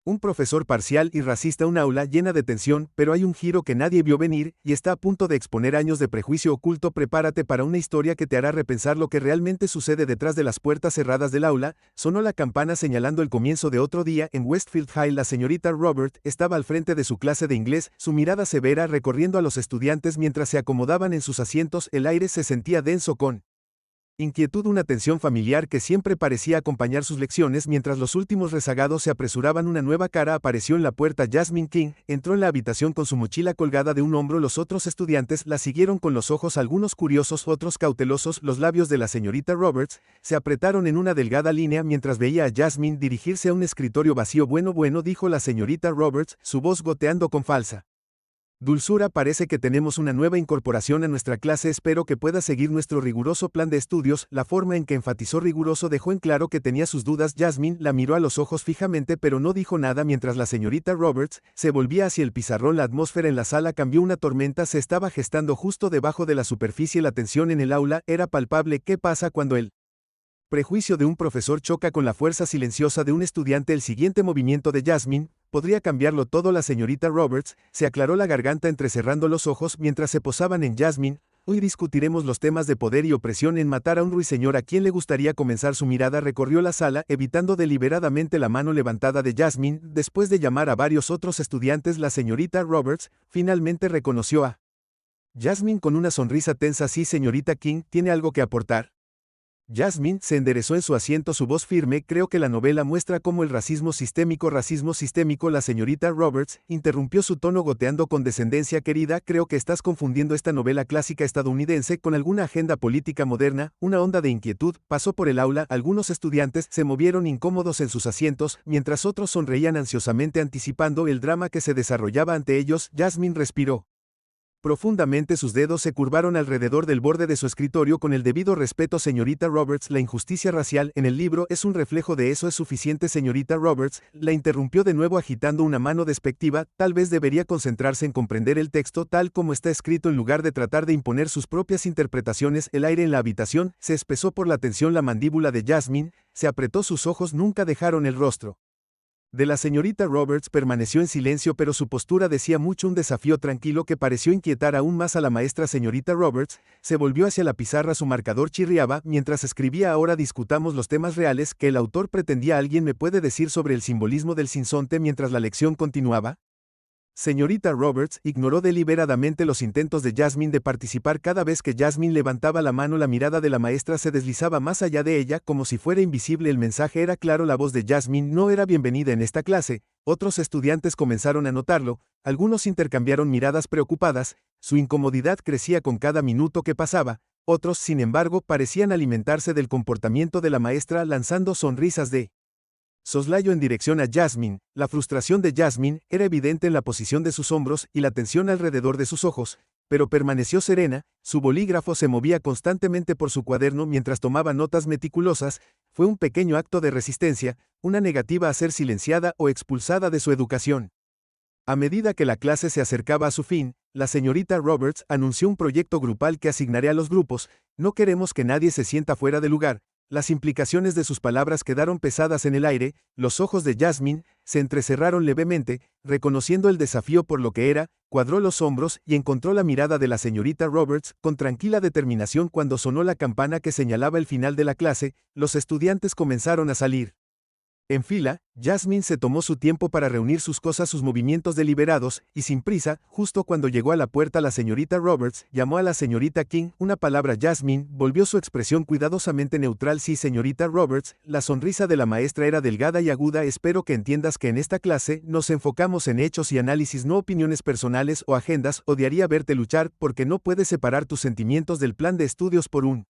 Un profesor parcial y racista, un aula llena de tensión, pero hay un giro que nadie vio venir, y está a punto de exponer años de prejuicio oculto. Prepárate para una historia que te hará repensar lo que realmente sucede detrás de las puertas cerradas del aula. Sonó la campana señalando el comienzo de otro día en Westfield High. La señorita Robert estaba al frente de su clase de inglés, su mirada severa recorriendo a los estudiantes mientras se acomodaban en sus asientos. El aire se sentía denso con inquietud, una tensión familiar que siempre parecía acompañar sus lecciones. Mientras los últimos rezagados se apresuraban, una nueva cara apareció en la puerta. Jasmine King entró en la habitación con su mochila colgada de un hombro. Los otros estudiantes la siguieron con los ojos, algunos curiosos, otros cautelosos. Los labios de la señorita Roberts se apretaron en una delgada línea mientras veía a Jasmine dirigirse a un escritorio vacío. Bueno, dijo la señorita Roberts, su voz goteando con falsa dulzura. Parece que tenemos una nueva incorporación a nuestra clase. Espero que pueda seguir nuestro riguroso plan de estudios. La forma en que enfatizó riguroso dejó en claro que tenía sus dudas. Jasmine la miró a los ojos fijamente pero no dijo nada mientras la señorita Roberts se volvía hacia el pizarrón. La atmósfera en la sala cambió. Una tormenta se estaba gestando justo debajo de la superficie. La tensión en el aula era palpable. ¿Qué pasa cuando el prejuicio de un profesor choca con la fuerza silenciosa de un estudiante? El siguiente movimiento de Jasmine podría cambiarlo todo. La señorita Roberts se aclaró la garganta entrecerrando los ojos mientras se posaban en Jasmine. Hoy discutiremos los temas de poder y opresión en Matar a un ruiseñor. ¿A quién le gustaría comenzar? Su mirada recorrió la sala, evitando deliberadamente la mano levantada de Jasmine. Después de llamar a varios otros estudiantes, la señorita Roberts finalmente reconoció a Jasmine con una sonrisa tensa. Sí, señorita King, ¿tiene algo que aportar? Jasmine se enderezó en su asiento, su voz firme. Creo que la novela muestra cómo el racismo sistémico. La señorita Roberts interrumpió, su tono goteando con descendencia. Querida, creo que estás confundiendo esta novela clásica estadounidense con alguna agenda política moderna. Una onda de inquietud pasó por el aula. Algunos estudiantes se movieron incómodos en sus asientos, mientras otros sonreían ansiosamente anticipando el drama que se desarrollaba ante ellos. Jasmine respiró profundamente, sus dedos se curvaron alrededor del borde de su escritorio. Con el debido respeto, señorita Roberts, la injusticia racial en el libro es un reflejo de eso. Es suficiente, señorita Roberts, la interrumpió de nuevo agitando una mano despectiva. Tal vez debería concentrarse en comprender el texto tal como está escrito en lugar de tratar de imponer sus propias interpretaciones. El aire en la habitación se espesó por la tensión. La mandíbula de Jasmine se apretó, sus ojos nunca dejaron el rostro de la señorita Roberts. Permaneció en silencio, pero su postura decía mucho, un desafío tranquilo que pareció inquietar aún más a la maestra. Señorita Roberts se volvió hacia la pizarra, su marcador chirriaba mientras escribía. Ahora discutamos los temas reales que el autor pretendía. ¿Alguien me puede decir sobre el simbolismo del sinsonte? Mientras la lección continuaba, señorita Roberts ignoró deliberadamente los intentos de Jasmine de participar. Cada vez que Jasmine levantaba la mano, la mirada de la maestra se deslizaba más allá de ella, como si fuera invisible. El mensaje era claro, la voz de Jasmine no era bienvenida en esta clase. Otros estudiantes comenzaron a notarlo, algunos intercambiaron miradas preocupadas, su incomodidad crecía con cada minuto que pasaba. Otros, sin embargo, parecían alimentarse del comportamiento de la maestra, lanzando sonrisas de soslayo en dirección a Jasmine. La frustración de Jasmine era evidente en la posición de sus hombros y la tensión alrededor de sus ojos, pero permaneció serena. Su bolígrafo se movía constantemente por su cuaderno mientras tomaba notas meticulosas. Fue un pequeño acto de resistencia, una negativa a ser silenciada o expulsada de su educación. A medida que la clase se acercaba a su fin, la señorita Roberts anunció un proyecto grupal que asignaré a los grupos. No queremos que nadie se sienta fuera de lugar. Las implicaciones de sus palabras quedaron pesadas en el aire. Los ojos de Jasmine se entrecerraron levemente, reconociendo el desafío por lo que era. Cuadró los hombros y encontró la mirada de la señorita Roberts con tranquila determinación. Cuando sonó la campana que señalaba el final de la clase, los estudiantes comenzaron a salir en fila. Jasmine se tomó su tiempo para reunir sus cosas, sus movimientos deliberados y sin prisa. Justo cuando llegó a la puerta, la señorita Roberts llamó a la señorita King. Una palabra. Jasmine volvió su expresión cuidadosamente neutral. Sí, señorita Roberts. La sonrisa de la maestra era delgada y aguda. Espero que entiendas que en esta clase nos enfocamos en hechos y análisis, no opiniones personales o agendas. Odiaría verte luchar porque no puedes separar tus sentimientos del plan de estudios por un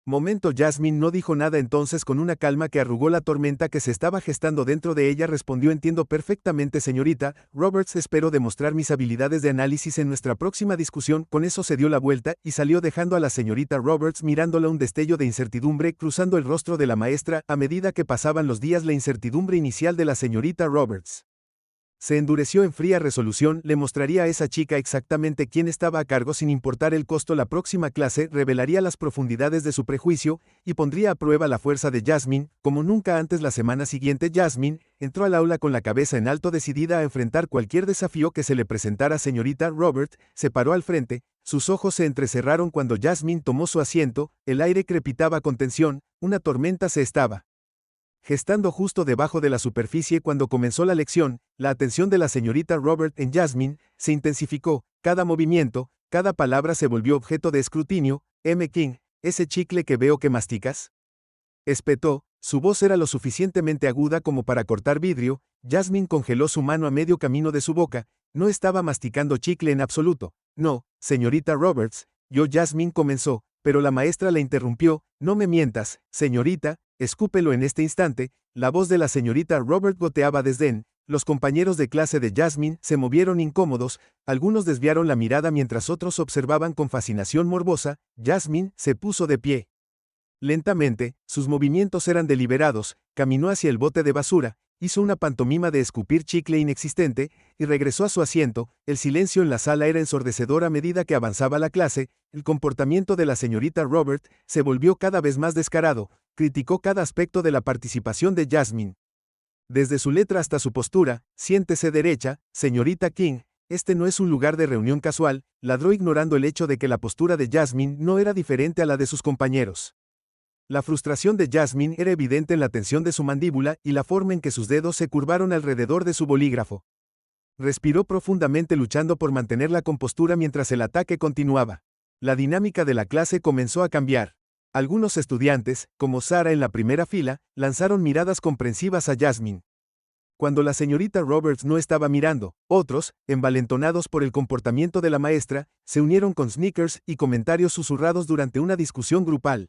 momento. Jasmine no dijo nada. Entonces, con una calma que arrugó la tormenta que se estaba gestando dentro de ella, respondió: entiendo perfectamente, señorita Roberts, espero demostrar mis habilidades de análisis en nuestra próxima discusión. Con eso se dio la vuelta y salió dejando a la señorita Roberts mirándola. Un destello de incertidumbre cruzando el rostro de la maestra. A medida que pasaban los días, la incertidumbre inicial de la señorita Roberts Se endureció en fría resolución, le mostraría a esa chica exactamente quién estaba a cargo sin importar el costo. La próxima clase revelaría las profundidades de su prejuicio y pondría a prueba la fuerza de Jasmine, como nunca antes. La semana siguiente Jasmine entró al aula con la cabeza en alto, decidida a enfrentar cualquier desafío que se le presentara. Señorita Robert se paró al frente, sus ojos se entrecerraron cuando Jasmine tomó su asiento, el aire crepitaba con tensión, una tormenta se estaba gestando justo debajo de la superficie. Cuando comenzó la lección, la atención de la señorita Robert en Jasmine se intensificó, cada movimiento, cada palabra se volvió objeto de escrutinio. M. King, ¿ese chicle que veo que masticas?, espetó, su voz era lo suficientemente aguda como para cortar vidrio. Jasmine congeló su mano a medio camino de su boca, no estaba masticando chicle en absoluto. No, señorita Roberts, Jasmine comenzó, pero la maestra la interrumpió. No me mientas, señorita, escúpelo en este instante. La voz de la señorita Robert goteaba desdén. Los compañeros de clase de Jasmine se movieron incómodos, algunos desviaron la mirada mientras otros observaban con fascinación morbosa. Jasmine se puso de pie. Lentamente, sus movimientos eran deliberados, caminó hacia el bote de basura, hizo una pantomima de escupir chicle inexistente, y regresó a su asiento. El silencio en la sala era ensordecedor a medida que avanzaba la clase. El comportamiento de la señorita Robert se volvió cada vez más descarado, criticó cada aspecto de la participación de Jasmine. Desde su letra hasta su postura. Siéntese derecha, señorita King, este no es un lugar de reunión casual, ladró, ignorando el hecho de que la postura de Jasmine no era diferente a la de sus compañeros. La frustración de Jasmine era evidente en la tensión de su mandíbula y la forma en que sus dedos se curvaron alrededor de su bolígrafo. Respiró profundamente, luchando por mantener la compostura mientras el ataque continuaba. La dinámica de la clase comenzó a cambiar. Algunos estudiantes, como Sara en la primera fila, lanzaron miradas comprensivas a Jasmine. Cuando la señorita Roberts no estaba mirando, otros, envalentonados por el comportamiento de la maestra, se unieron con sneakers y comentarios susurrados durante una discusión grupal.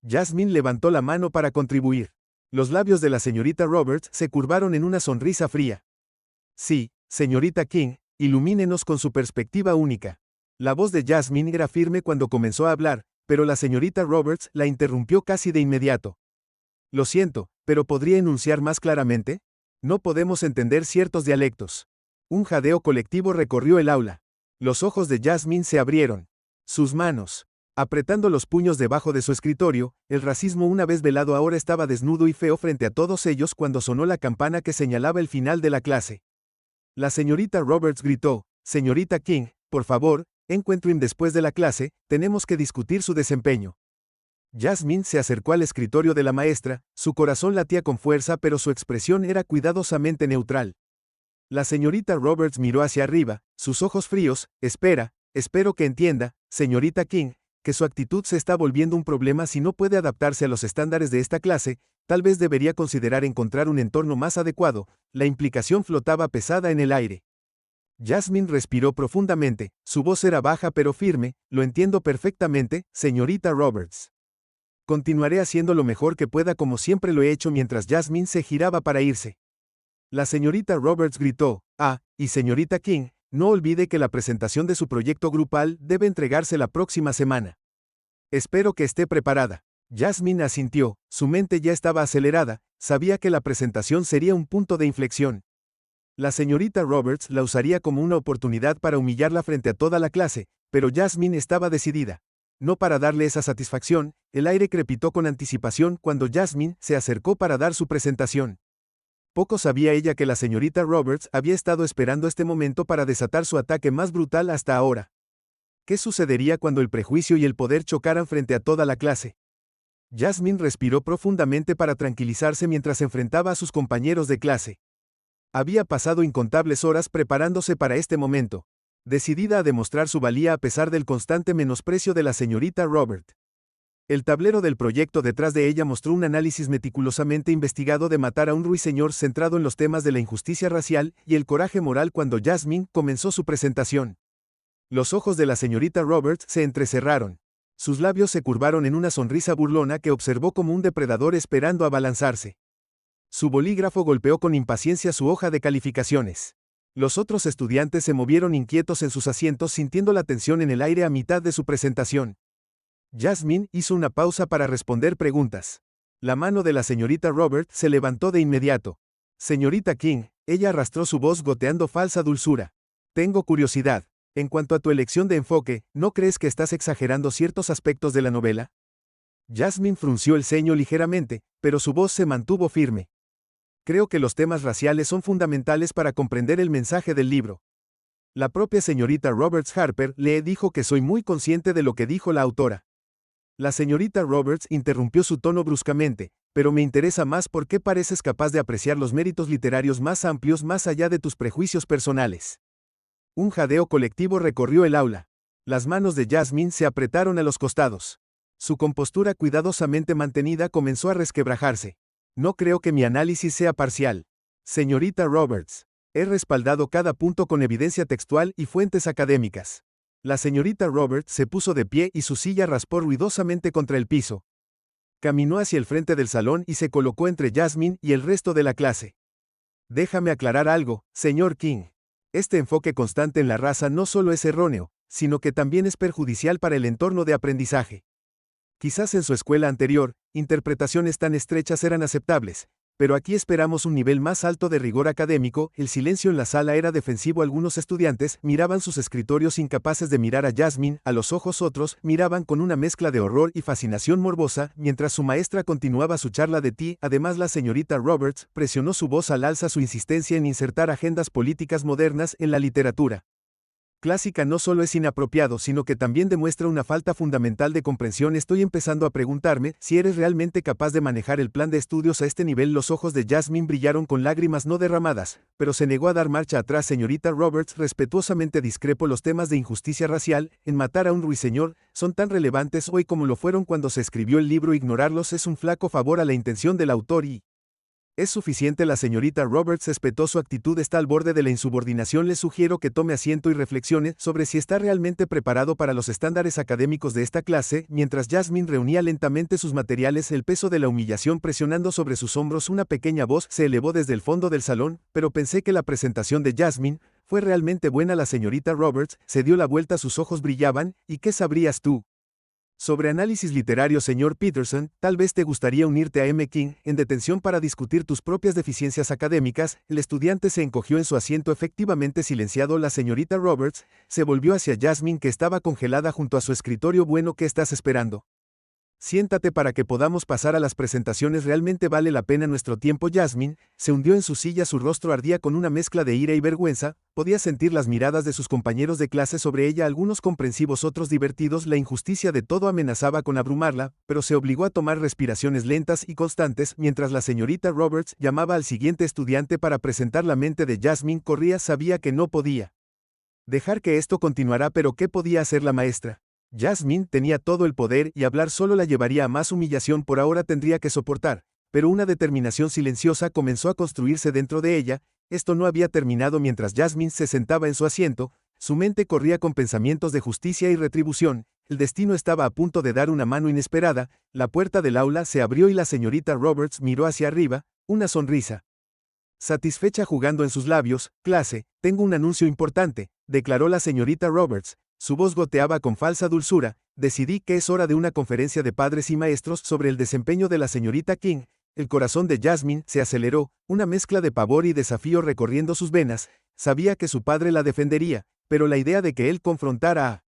Jasmine levantó la mano para contribuir. Los labios de la señorita Roberts se curvaron en una sonrisa fría. Sí, señorita King, ilumínenos con su perspectiva única. La voz de Jasmine era firme cuando comenzó a hablar, pero la señorita Roberts la interrumpió casi de inmediato. Lo siento, pero ¿podría enunciar más claramente? No podemos entender ciertos dialectos. Un jadeo colectivo recorrió el aula. Los ojos de Jasmine se abrieron. Sus manos, apretando los puños debajo de su escritorio, el racismo una vez velado ahora estaba desnudo y feo frente a todos ellos cuando sonó la campana que señalaba el final de la clase. La señorita Roberts gritó, señorita King, por favor, encuentren después de la clase, tenemos que discutir su desempeño. Jasmine se acercó al escritorio de la maestra, su corazón latía con fuerza pero su expresión era cuidadosamente neutral. La señorita Roberts miró hacia arriba, sus ojos fríos. Espero que entienda, señorita King, que su actitud se está volviendo un problema. Si no puede adaptarse a los estándares de esta clase, tal vez debería considerar encontrar un entorno más adecuado. La implicación flotaba pesada en el aire. Jasmine respiró profundamente, su voz era baja pero firme. Lo entiendo perfectamente, señorita Roberts. Continuaré haciendo lo mejor que pueda como siempre lo he hecho. Mientras Jasmine se giraba para irse, la señorita Roberts gritó, y señorita King, no olvide que la presentación de su proyecto grupal debe entregarse la próxima semana. Espero que esté preparada. Jasmine asintió, su mente ya estaba acelerada, sabía que la presentación sería un punto de inflexión. La señorita Roberts la usaría como una oportunidad para humillarla frente a toda la clase, pero Jasmine estaba decidida. No para darle esa satisfacción. El aire crepitó con anticipación cuando Jasmine se acercó para dar su presentación. Poco sabía ella que la señorita Roberts había estado esperando este momento para desatar su ataque más brutal hasta ahora. ¿Qué sucedería cuando el prejuicio y el poder chocaran frente a toda la clase? Jasmine respiró profundamente para tranquilizarse mientras enfrentaba a sus compañeros de clase. Había pasado incontables horas preparándose para este momento, decidida a demostrar su valía a pesar del constante menosprecio de la señorita Robert. El tablero del proyecto detrás de ella mostró un análisis meticulosamente investigado de Matar a un ruiseñor, centrado en los temas de la injusticia racial y el coraje moral. Cuando Jasmine comenzó su presentación, los ojos de la señorita Roberts se entrecerraron. Sus labios se curvaron en una sonrisa burlona que observó como un depredador esperando abalanzarse. Su bolígrafo golpeó con impaciencia su hoja de calificaciones. Los otros estudiantes se movieron inquietos en sus asientos, sintiendo la tensión en el aire a mitad de su presentación. Jasmine hizo una pausa para responder preguntas. La mano de la señorita Robert se levantó de inmediato. Señorita King, Ella arrastró su voz goteando falsa dulzura. Tengo curiosidad. En cuanto a tu elección de enfoque, ¿no crees que estás exagerando ciertos aspectos de la novela? Jasmine frunció el ceño ligeramente, pero su voz se mantuvo firme. Creo que los temas raciales son fundamentales para comprender el mensaje del libro. La propia señorita Roberts Harper le dijo que soy muy consciente de lo que dijo la autora. La señorita Roberts interrumpió su tono bruscamente, pero me interesa más por qué pareces capaz de apreciar los méritos literarios más amplios más allá de tus prejuicios personales. Un jadeo colectivo recorrió el aula. Las manos de Jasmine se apretaron a los costados. Su compostura cuidadosamente mantenida comenzó a resquebrajarse. No creo que mi análisis sea parcial. Señorita Roberts, he respaldado cada punto con evidencia textual y fuentes académicas. La señorita Roberts se puso de pie y su silla raspó ruidosamente contra el piso. Caminó hacia el frente del salón y se colocó entre Jasmine y el resto de la clase. Déjame aclarar algo, señor King. Este enfoque constante en la raza no solo es erróneo, sino que también es perjudicial para el entorno de aprendizaje. Quizás en su escuela anterior, interpretaciones tan estrechas eran aceptables, pero aquí esperamos un nivel más alto de rigor académico. El silencio en la sala era defensivo. Algunos estudiantes miraban sus escritorios incapaces de mirar a Jasmine a los ojos, otros miraban con una mezcla de horror y fascinación morbosa, mientras su maestra continuaba su charla de ti. Además, la señorita Roberts presionó su voz al alza su insistencia en insertar agendas políticas modernas en la literatura clásica no solo es inapropiado, sino que también demuestra una falta fundamental de comprensión. Estoy empezando a preguntarme si eres realmente capaz de manejar el plan de estudios a este nivel. Los ojos de Jasmine brillaron con lágrimas no derramadas, pero se negó a dar marcha atrás. Señorita Roberts, respetuosamente discrepo. Los temas de injusticia racial, en matar a un ruiseñor, son tan relevantes hoy como lo fueron cuando se escribió el libro. Ignorarlos es un flaco favor a la intención del autor y... Es suficiente. La señorita Roberts espetó. Su actitud está al borde de la insubordinación. Le sugiero que tome asiento y reflexione sobre si está realmente preparado para los estándares académicos de esta clase. Mientras Jasmine reunía lentamente sus materiales, el peso de la humillación presionando sobre sus hombros, una pequeña voz se elevó desde el fondo del salón, pero pensé que la presentación de Jasmine fue realmente buena. La señorita Roberts se dio la vuelta, sus ojos brillaban. ¿Y qué sabrías tú sobre análisis literario, señor Peterson? Tal vez te gustaría unirte a M. King en detención para discutir tus propias deficiencias académicas. El estudiante se encogió en su asiento, efectivamente silenciado. La señorita Roberts se volvió hacia Jasmine, que estaba congelada junto a su escritorio. Bueno, ¿qué estás esperando? Siéntate para que podamos pasar a las presentaciones. Realmente vale la pena nuestro tiempo. Jasmine se hundió en su silla, su rostro ardía con una mezcla de ira y vergüenza. Podía sentir las miradas de sus compañeros de clase sobre ella, algunos comprensivos, otros divertidos. La injusticia de todo amenazaba con abrumarla, pero se obligó a tomar respiraciones lentas y constantes mientras la señorita Roberts llamaba al siguiente estudiante para presentar. La mente de Jasmine corría, sabía que no podía dejar que esto continuara, pero ¿qué podía hacer la maestra? Jasmine tenía todo el poder y hablar solo la llevaría a más humillación. Por ahora tendría que soportar, pero una determinación silenciosa comenzó a construirse dentro de ella. Esto no había terminado. Mientras Jasmine se sentaba en su asiento, su mente corría con pensamientos de justicia y retribución. El destino estaba a punto de dar una mano inesperada. La puerta del aula se abrió y la señorita Roberts miró hacia arriba, una sonrisa satisfecha jugando en sus labios. Clase, tengo un anuncio importante, declaró la señorita Roberts. Su voz goteaba con falsa dulzura. Decidí que es hora de una conferencia de padres y maestros sobre el desempeño de la señorita King. El corazón de Jasmine se aceleró, una mezcla de pavor y desafío recorriendo sus venas. Sabía que su padre la defendería, pero la idea de que él confrontara a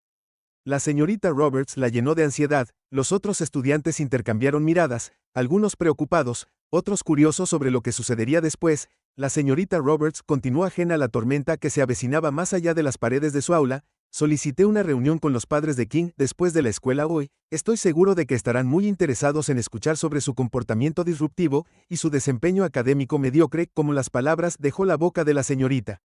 la señorita Roberts la llenó de ansiedad. Los otros estudiantes intercambiaron miradas, algunos preocupados, otros curiosos sobre lo que sucedería después. La señorita Roberts continuó ajena a la tormenta que se avecinaba más allá de las paredes de su aula. Solicité una reunión con los padres de King después de la escuela hoy. Estoy seguro de que estarán muy interesados en escuchar sobre su comportamiento disruptivo y su desempeño académico mediocre. Como las palabras dejó la boca de la señorita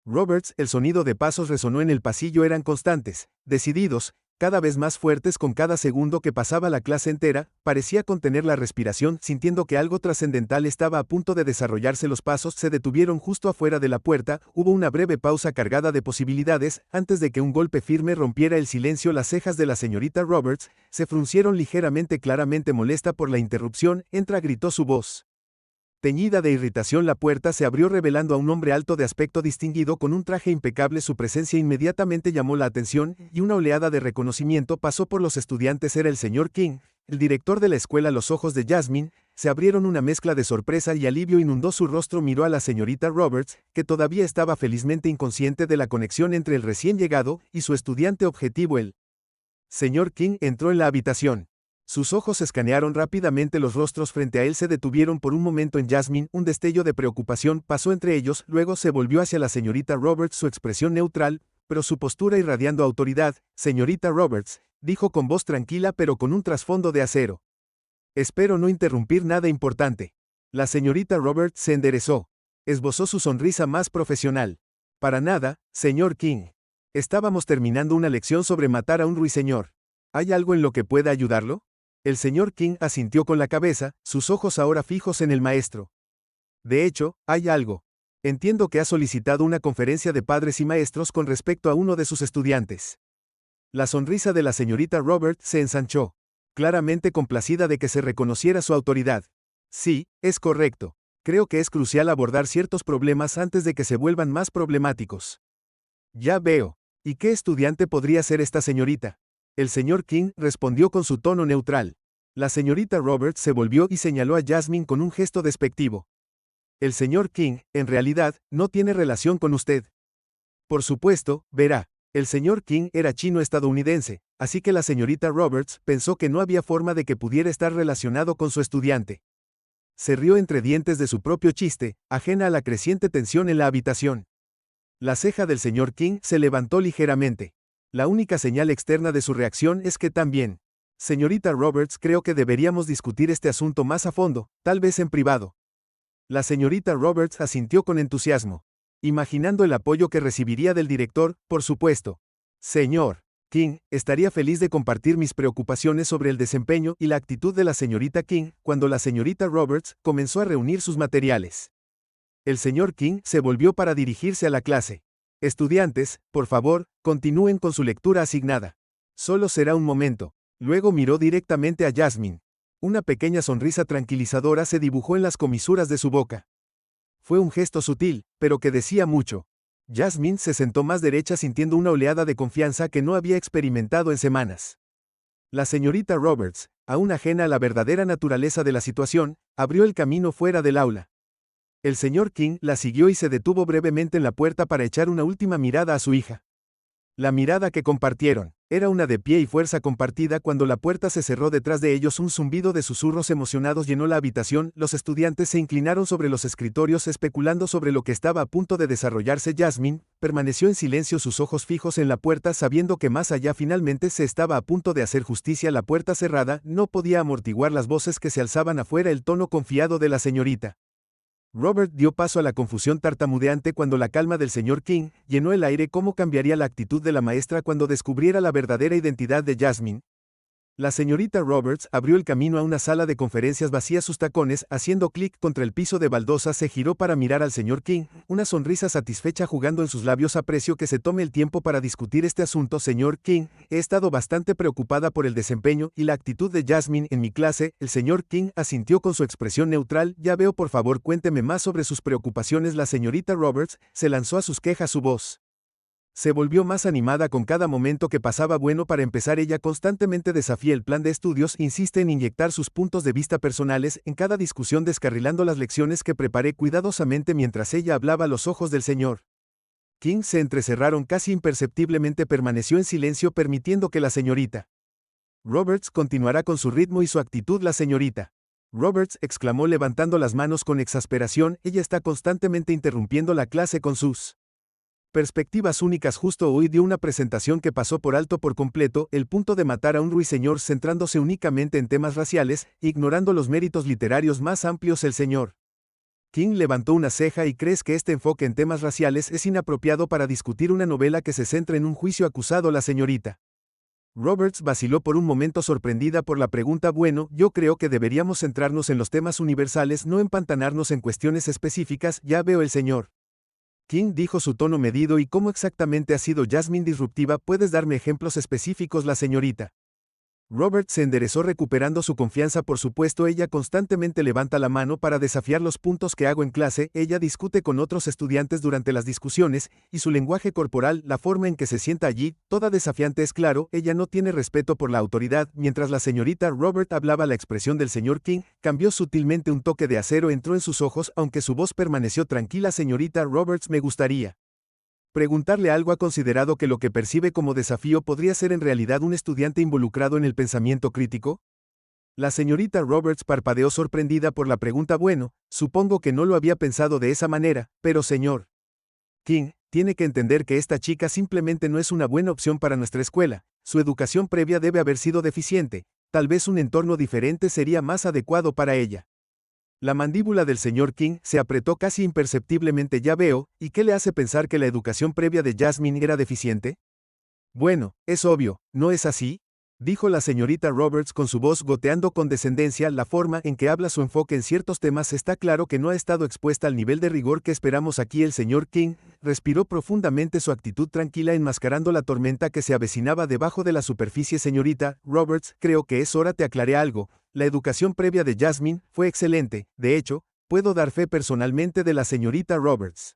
Roberts, el sonido de pasos resonó en el pasillo. Eran constantes, decididos, cada vez más fuertes con cada segundo que pasaba. La clase entera parecía contener la respiración, sintiendo que algo trascendental estaba a punto de desarrollarse. Los pasos se detuvieron justo afuera de la puerta. Hubo una breve pausa cargada de posibilidades, antes de que un golpe firme rompiera el silencio. Las cejas de la señorita Roberts se fruncieron ligeramente, claramente molesta por la interrupción. Entra, gritó su voz teñida de irritación. La puerta se abrió revelando a un hombre alto de aspecto distinguido con un traje impecable. Su presencia inmediatamente llamó la atención y una oleada de reconocimiento pasó por los estudiantes. Era el señor King, el director de la escuela. Los ojos de Jasmine se abrieron una mezcla de sorpresa y alivio inundó su rostro. Miró a la señorita Roberts, que todavía estaba felizmente inconsciente de la conexión entre el recién llegado y su estudiante objetivo. El señor King entró en la habitación. Sus ojos escanearon rápidamente los rostros frente a él, se detuvieron por un momento en Jasmine, un destello de preocupación pasó entre ellos, luego se volvió hacia la señorita Roberts, su expresión neutral, pero su postura irradiando autoridad. Señorita Roberts, dijo con voz tranquila pero con un trasfondo de acero. Espero no interrumpir nada importante. La señorita Roberts se enderezó. Esbozó su sonrisa más profesional. Para nada, señor King. Estábamos terminando una lección sobre matar a un ruiseñor. ¿Hay algo en lo que pueda ayudarlo? El señor King asintió con la cabeza, sus ojos ahora fijos en el maestro. De hecho, hay algo. Entiendo que ha solicitado una conferencia de padres y maestros con respecto a uno de sus estudiantes. La sonrisa de la señorita Roberts se ensanchó, claramente complacida de que se reconociera su autoridad. Sí, es correcto. Creo que es crucial abordar ciertos problemas antes de que se vuelvan más problemáticos. Ya veo. ¿Y qué estudiante podría ser esta señorita? El señor King respondió con su tono neutral. La señorita Roberts se volvió y señaló a Jasmine con un gesto despectivo. El señor King, en realidad, no tiene relación con usted. Por supuesto, verá. El señor King era chino-estadounidense, así que la señorita Roberts pensó que no había forma de que pudiera estar relacionado con su estudiante. Se rió entre dientes de su propio chiste, ajena a la creciente tensión en la habitación. La ceja del señor King se levantó ligeramente. La única señal externa de su reacción es que también. Señorita Roberts, creo que deberíamos discutir este asunto más a fondo, tal vez en privado. La señorita Roberts asintió con entusiasmo, imaginando el apoyo que recibiría del director, por supuesto. Señor King, estaría feliz de compartir mis preocupaciones sobre el desempeño y la actitud de la señorita King cuando la señorita Roberts comenzó a reunir sus materiales. El señor King se volvió para dirigirse a la clase. Estudiantes, por favor, continúen con su lectura asignada. Solo será un momento. Luego miró directamente a Jasmine. Una pequeña sonrisa tranquilizadora se dibujó en las comisuras de su boca. Fue un gesto sutil, pero que decía mucho. Jasmine se sentó más derecha sintiendo una oleada de confianza que no había experimentado en semanas. La señorita Roberts, aún ajena a la verdadera naturaleza de la situación, abrió el camino fuera del aula. El señor King la siguió y se detuvo brevemente en la puerta para echar una última mirada a su hija. La mirada que compartieron era una de pie y fuerza compartida. Cuando la puerta se cerró detrás de ellos, un zumbido de susurros emocionados llenó la habitación. Los estudiantes se inclinaron sobre los escritorios especulando sobre lo que estaba a punto de desarrollarse. Jasmine permaneció en silencio, sus ojos fijos en la puerta, sabiendo que más allá finalmente se estaba a punto de hacer justicia. La puerta cerrada no podía amortiguar las voces que se alzaban afuera. El tono confiado de la señorita Robert dio paso a la confusión tartamudeante cuando la calma del señor King llenó el aire. ¿Cómo cambiaría la actitud de la maestra cuando descubriera la verdadera identidad de Jasmine? La señorita Roberts abrió el camino a una sala de conferencias vacía, sus tacones haciendo clic contra el piso de baldosa. Se giró para mirar al señor King, una sonrisa satisfecha jugando en sus labios. Aprecio que se tome el tiempo para discutir este asunto, señor King. He estado bastante preocupada por el desempeño y la actitud de Jasmine en mi clase. El señor King asintió con su expresión neutral. Ya veo, por favor cuénteme más sobre sus preocupaciones. La señorita Roberts se lanzó a sus quejas, su voz se volvió más animada con cada momento que pasaba. Bueno, para empezar, ella constantemente desafía el plan de estudios, insiste en inyectar sus puntos de vista personales en cada discusión, descarrilando las lecciones que preparé cuidadosamente. Mientras ella hablaba, los ojos del señor King se entrecerraron casi imperceptiblemente. Permaneció en silencio, permitiendo que la señorita Roberts continuara con su ritmo y su actitud. La señorita Roberts exclamó levantando las manos con exasperación, ella está constantemente interrumpiendo la clase con sus perspectivas únicas. Justo hoy dio una presentación que pasó por alto por completo el punto de matar a un ruiseñor, centrándose únicamente en temas raciales, ignorando los méritos literarios más amplios. El señor King levantó una ceja. ¿Y crees que este enfoque en temas raciales es inapropiado para discutir una novela que se centra en un juicio acusado? La señorita Roberts vaciló por un momento, sorprendida por la pregunta. Bueno, yo creo que deberíamos centrarnos en los temas universales, no empantanarnos en cuestiones específicas. Ya veo, el señor King dijo, su tono medido. ¿Y cómo exactamente ha sido Jasmine disruptiva? ¿Puedes darme ejemplos específicos? La señorita Robert se enderezó recuperando su confianza. Por supuesto, ella constantemente levanta la mano para desafiar los puntos que hago en clase, ella discute con otros estudiantes durante las discusiones, y su lenguaje corporal, la forma en que se sienta allí, toda desafiante es claro, ella no tiene respeto por la autoridad. Mientras la señorita Robert hablaba, la expresión del señor King cambió sutilmente, un toque de acero entró en sus ojos, aunque su voz permaneció tranquila. Señorita Roberts, me gustaría preguntarle algo. ¿Ha considerado que lo que percibe como desafío podría ser en realidad un estudiante involucrado en el pensamiento crítico? La señorita Roberts parpadeó sorprendida por la pregunta. Bueno, supongo que no lo había pensado de esa manera, pero señor King, tiene que entender que esta chica simplemente no es una buena opción para nuestra escuela. Su educación previa debe haber sido deficiente. Tal vez un entorno diferente sería más adecuado para ella. La mandíbula del señor King se apretó casi imperceptiblemente. Ya veo, ¿y qué le hace pensar que la educación previa de Jasmine era deficiente? Bueno, es obvio, ¿no es así?, dijo la señorita Roberts con su voz goteando con descendencia. La forma en que habla, su enfoque en ciertos temas, está claro que no ha estado expuesta al nivel de rigor que esperamos aquí. El señor King respiró profundamente, su actitud tranquila enmascarando la tormenta que se avecinaba debajo de la superficie. Señorita Roberts, creo que es hora. Te aclaré algo. La educación previa de Jasmine fue excelente, de hecho, puedo dar fe personalmente de la señorita Roberts.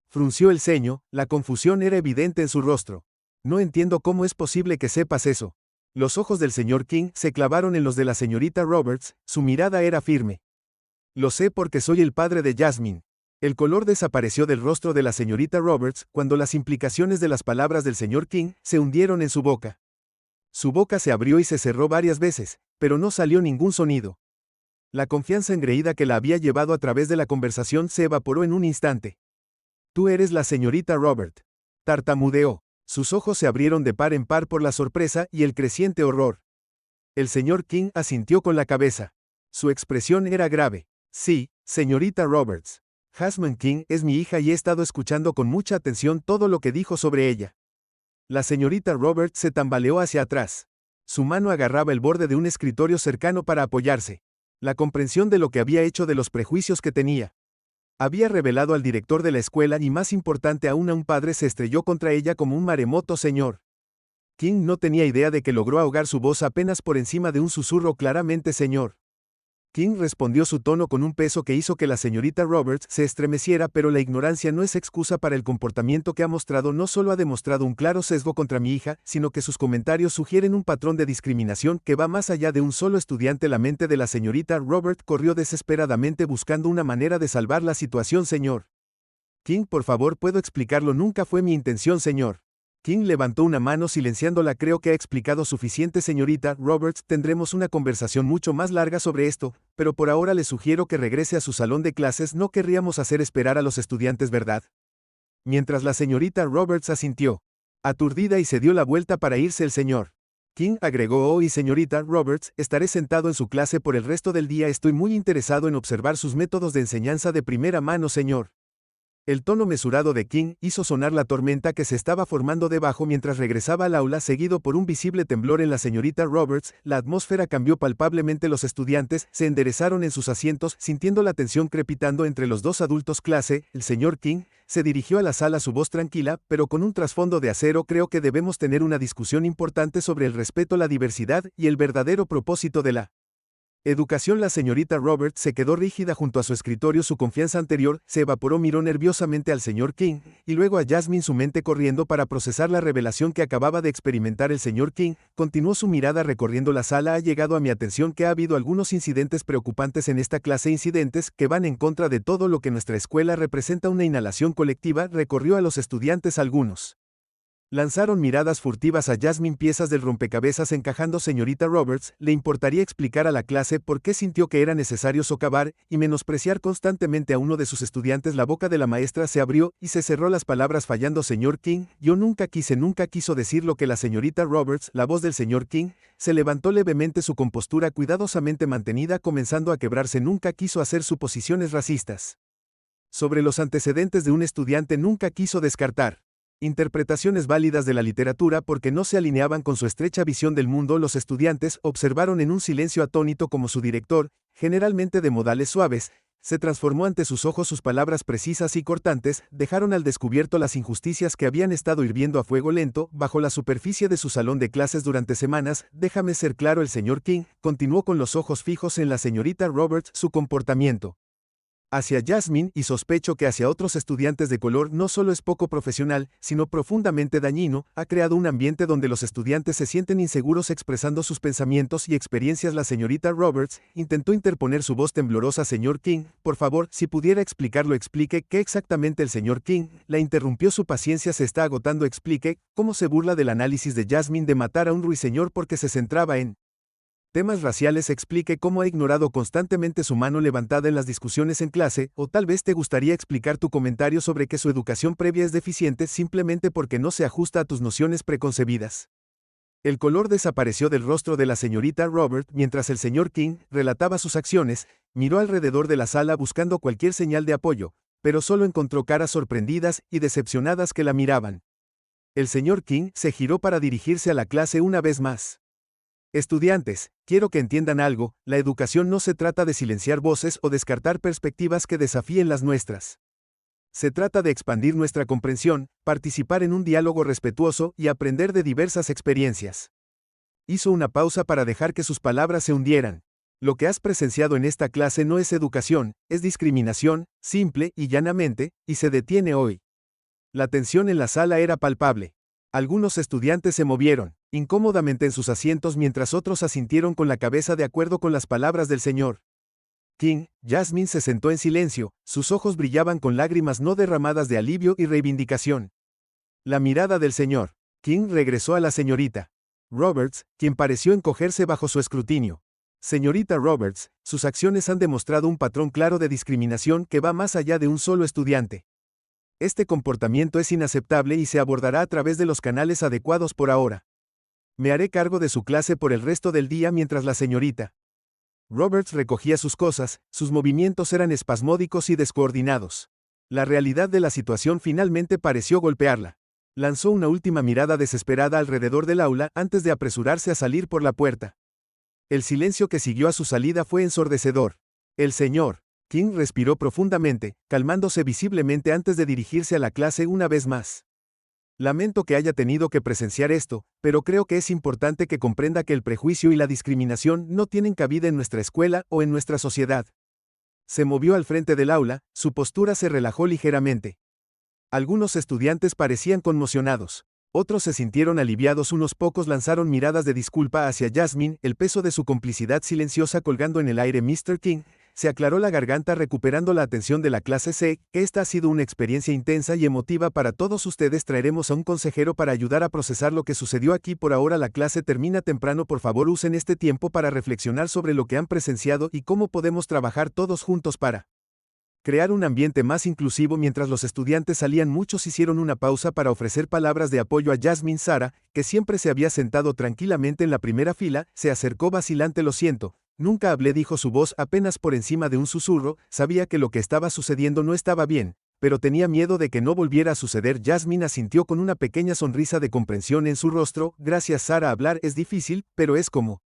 Frunció el ceño, la confusión era evidente en su rostro. No entiendo cómo es posible que sepas eso. Los ojos del señor King se clavaron en los de la señorita Roberts, su mirada era firme. Lo sé porque soy el padre de Jasmine. El color desapareció del rostro de la señorita Roberts cuando las implicaciones de las palabras del señor King se hundieron en su boca. Su boca se abrió y se cerró varias veces, pero no salió ningún sonido. La confianza engreída que la había llevado a través de la conversación se evaporó en un instante. Tú eres la señorita Robert. Tartamudeó. Sus ojos se abrieron de par en par por la sorpresa y el creciente horror. El señor King asintió con la cabeza. Su expresión era grave. Sí, señorita Roberts. Jasmine King es mi hija y he estado escuchando con mucha atención todo lo que dijo sobre ella. La señorita Roberts se tambaleó hacia atrás. Su mano agarraba el borde de un escritorio cercano para apoyarse. La comprensión de lo que había hecho, de los prejuicios que tenía. Había revelado al director de la escuela y, más importante aún, a un padre, se estrelló contra ella como un maremoto. Señor King no tenía idea de que logró ahogar su voz apenas por encima de un susurro. Claramente, señor King, respondió su tono con un peso que hizo que la señorita Roberts se estremeciera. Pero la ignorancia no es excusa para el comportamiento que ha mostrado. No solo ha demostrado un claro sesgo contra mi hija, sino que sus comentarios sugieren un patrón de discriminación que va más allá de un solo estudiante. La mente de la señorita Roberts corrió desesperadamente buscando una manera de salvar la situación. Señor King, por favor, puedo explicarlo. Nunca fue mi intención, señor. King levantó una mano silenciándola. Creo que ha explicado suficiente, señorita Roberts. Tendremos una conversación mucho más larga sobre esto, pero por ahora le sugiero que regrese a su salón de clases. No querríamos hacer esperar a los estudiantes, ¿verdad? Mientras la señorita Roberts asintió, aturdida, y se dio la vuelta para irse, el señor King agregó: oh, y señorita Roberts, estaré sentado en su clase por el resto del día. Estoy muy interesado en observar sus métodos de enseñanza de primera mano, señor. El tono mesurado de King hizo sonar la tormenta que se estaba formando debajo mientras regresaba al aula, seguido por un visible temblor en la señorita Roberts. La atmósfera cambió palpablemente. Los estudiantes se enderezaron en sus asientos, sintiendo la tensión crepitando entre los dos adultos clase. El señor King se dirigió a la sala, su voz tranquila, pero con un trasfondo de acero. Creo que debemos tener una discusión importante sobre el respeto, la diversidad y el verdadero propósito de la educación. La señorita Roberts se quedó rígida junto a su escritorio. Su confianza anterior se evaporó. Miró nerviosamente al señor King y luego a Jasmine, su mente corriendo para procesar la revelación que acababa de experimentar. El señor King continuó su mirada recorriendo la sala. Ha llegado a mi atención que ha habido algunos incidentes preocupantes en esta clase, incidentes que van en contra de todo lo que nuestra escuela representa. Una inhalación colectiva recorrió a los estudiantes. Algunos lanzaron miradas furtivas a Jasmine, piezas del rompecabezas encajando. Señorita Roberts, ¿le importaría explicar a la clase por qué sintió que era necesario socavar y menospreciar constantemente a uno de sus estudiantes? La boca de la maestra se abrió y se cerró, las palabras fallando. Señor King, yo nunca quiso decir lo que la señorita Roberts. La voz del señor King se levantó levemente, su compostura cuidadosamente mantenida comenzando a quebrarse. Nunca quiso hacer suposiciones racistas sobre los antecedentes de un estudiante. Nunca quiso descartar interpretaciones válidas de la literatura porque no se alineaban con su estrecha visión del mundo. Los estudiantes observaron en un silencio atónito como su director, generalmente de modales suaves, Se transformó ante sus ojos, sus palabras precisas y cortantes dejaron al descubierto las injusticias que habían estado hirviendo a fuego lento bajo la superficie de su salón de clases durante semanas. Déjame ser claro, el señor King continuó con los ojos fijos en la señorita Roberts, su comportamiento hacia Jasmine, y sospecho que hacia otros estudiantes de color, no solo es poco profesional, sino profundamente dañino. Ha creado un ambiente donde los estudiantes se sienten inseguros expresando sus pensamientos y experiencias. La señorita Roberts intentó interponer su voz temblorosa. Señor King, por favor, si pudiera explicarlo, explique qué exactamente. El señor King la interrumpió. Su paciencia se está agotando. Explique cómo se burla del análisis de Jasmine de matar a un ruiseñor porque se centraba en temas raciales. Explique cómo ha ignorado constantemente su mano levantada en las discusiones en clase, o tal vez te gustaría explicar tu comentario sobre que su educación previa es deficiente simplemente porque no se ajusta a tus nociones preconcebidas. El color desapareció del rostro de la señorita Robert mientras el señor King relataba sus acciones. Miró alrededor de la sala buscando cualquier señal de apoyo, pero solo encontró caras sorprendidas y decepcionadas que la miraban. El señor King se giró para dirigirse a la clase una vez más. Estudiantes, quiero que entiendan algo: la educación no se trata de silenciar voces o descartar perspectivas que desafíen las nuestras. Se trata de expandir nuestra comprensión, participar en un diálogo respetuoso y aprender de diversas experiencias. Hizo una pausa para dejar que sus palabras se hundieran. Lo que has presenciado en esta clase no es educación, es discriminación, simple y llanamente, y se detiene hoy. La tensión en la sala era palpable. Algunos estudiantes se movieron incómodamente en sus asientos mientras otros asintieron con la cabeza de acuerdo con las palabras del señor King. Jasmine se sentó en silencio, sus ojos brillaban con lágrimas no derramadas de alivio y reivindicación. La mirada del señor King regresó a la señorita Roberts, quien pareció encogerse bajo su escrutinio. Señorita Roberts, sus acciones han demostrado un patrón claro de discriminación que va más allá de un solo estudiante. Este comportamiento es inaceptable y se abordará a través de los canales adecuados por ahora. Me haré cargo de su clase por el resto del día. Mientras la señorita Roberts recogía sus cosas, sus movimientos eran espasmódicos y descoordinados. La realidad de la situación finalmente pareció golpearla. Lanzó una última mirada desesperada alrededor del aula antes de apresurarse a salir por la puerta. El silencio que siguió a su salida fue ensordecedor. El señor King respiró profundamente, calmándose visiblemente antes de dirigirse a la clase una vez más. Lamento que haya tenido que presenciar esto, pero creo que es importante que comprenda que el prejuicio y la discriminación no tienen cabida en nuestra escuela o en nuestra sociedad. Se movió al frente del aula, su postura se relajó ligeramente. Algunos estudiantes parecían conmocionados. Otros se sintieron aliviados. Unos pocos lanzaron miradas de disculpa hacia Jasmine, el peso de su complicidad silenciosa colgando en el aire. Mr. King se aclaró la garganta recuperando la atención de la clase. Sé que esta ha sido una experiencia intensa y emotiva para todos ustedes. Traeremos a un consejero para ayudar a procesar lo que sucedió aquí. Por ahora la clase termina temprano. Por favor, usen este tiempo para reflexionar sobre lo que han presenciado y cómo podemos trabajar todos juntos para crear un ambiente más inclusivo. Mientras los estudiantes salían, muchos hicieron una pausa para ofrecer palabras de apoyo a Jasmine. Sara, que siempre se había sentado tranquilamente en la primera fila, se acercó vacilante. Lo siento, nunca hablé, dijo su voz apenas por encima de un susurro. Sabía que lo que estaba sucediendo no estaba bien, pero tenía miedo de que no volviera a suceder. Jasmine asintió con una pequeña sonrisa de comprensión en su rostro. Gracias, Sara. Hablar es difícil, pero es como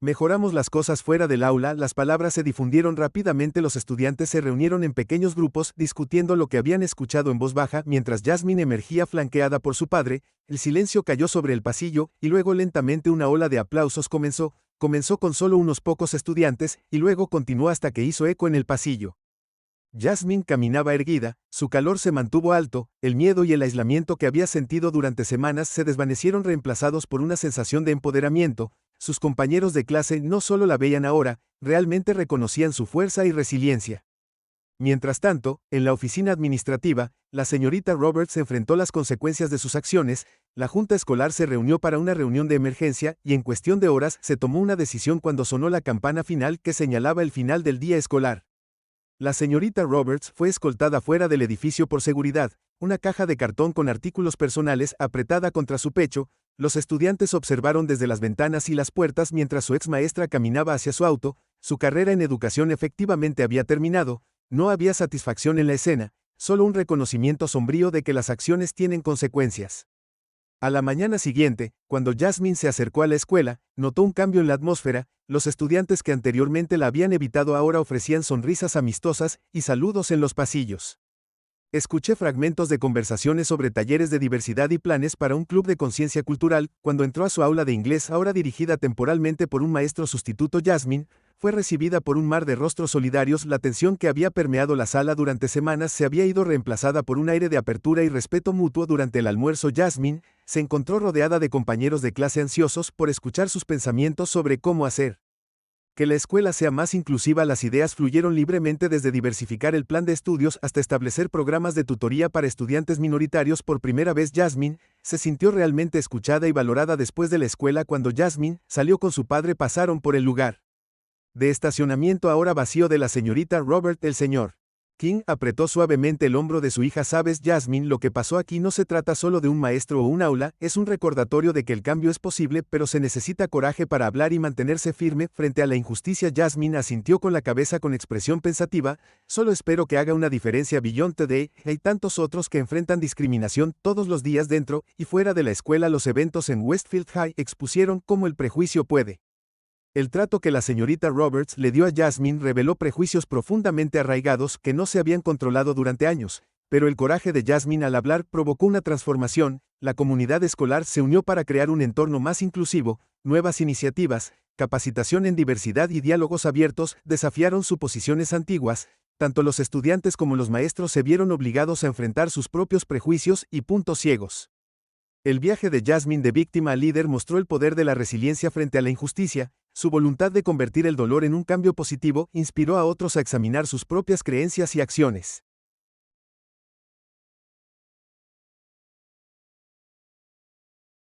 mejoramos las cosas fuera del aula. Las palabras se difundieron rápidamente. Los estudiantes se reunieron en pequeños grupos, discutiendo lo que habían escuchado en voz baja. Mientras Jasmine emergía flanqueada por su padre, el silencio cayó sobre el pasillo, y luego lentamente una ola de aplausos comenzó con solo unos pocos estudiantes, y luego continuó hasta que hizo eco en el pasillo. Jasmine caminaba erguida, su calor se mantuvo alto, el miedo y el aislamiento que había sentido durante semanas se desvanecieron reemplazados por una sensación de empoderamiento. Sus compañeros de clase no solo la veían ahora, realmente reconocían su fuerza y resiliencia. Mientras tanto, en la oficina administrativa, la señorita Roberts enfrentó las consecuencias de sus acciones. La junta escolar se reunió para una reunión de emergencia, y en cuestión de horas se tomó una decisión cuando sonó la campana final que señalaba el final del día escolar. La señorita Roberts fue escoltada fuera del edificio por seguridad, una caja de cartón con artículos personales apretada contra su pecho. Los estudiantes observaron desde las ventanas y las puertas mientras su ex maestra caminaba hacia su auto. Su carrera en educación efectivamente había terminado. No había satisfacción en la escena, solo un reconocimiento sombrío de que las acciones tienen consecuencias. A la mañana siguiente, cuando Jasmine se acercó a la escuela, notó un cambio en la atmósfera. Los estudiantes que anteriormente la habían evitado ahora ofrecían sonrisas amistosas y saludos en los pasillos. Escuché fragmentos de conversaciones sobre talleres de diversidad y planes para un club de conciencia cultural. Cuando entró a su aula de inglés, ahora dirigida temporalmente por un maestro sustituto, Jasmine fue recibida por un mar de rostros solidarios. La tensión que había permeado la sala durante semanas se había ido reemplazada por un aire de apertura y respeto mutuo. Durante el almuerzo, Jasmine se encontró rodeada de compañeros de clase ansiosos por escuchar sus pensamientos sobre cómo hacer que la escuela sea más inclusiva. Las ideas fluyeron libremente, desde diversificar el plan de estudios hasta establecer programas de tutoría para estudiantes minoritarios. Por primera vez, Jasmine se sintió realmente escuchada y valorada después de la escuela. Cuando Jasmine salió con su padre, pasaron por el lugar de estacionamiento ahora vacío de la señorita Robert. El señor King apretó suavemente el hombro de su hija. ¿Sabes, Jasmine, lo que pasó aquí no se trata solo de un maestro o un aula, es un recordatorio de que el cambio es posible, pero se necesita coraje para hablar y mantenerse firme frente a la injusticia. Jasmine asintió con la cabeza con expresión pensativa. Solo espero que haga una diferencia. Beyond Today, hay tantos otros que enfrentan discriminación todos los días dentro y fuera de la escuela. Los eventos en Westfield High expusieron cómo el prejuicio puede. El trato que la señorita Roberts le dio a Jasmine reveló prejuicios profundamente arraigados que no se habían controlado durante años, pero el coraje de Jasmine al hablar provocó una transformación. La comunidad escolar se unió para crear un entorno más inclusivo. Nuevas iniciativas, capacitación en diversidad y diálogos abiertos desafiaron suposiciones antiguas. Tanto los estudiantes como los maestros se vieron obligados a enfrentar sus propios prejuicios y puntos ciegos. El viaje de Jasmine de víctima a líder mostró el poder de la resiliencia frente a la injusticia. Su voluntad de convertir el dolor en un cambio positivo inspiró a otros a examinar sus propias creencias y acciones.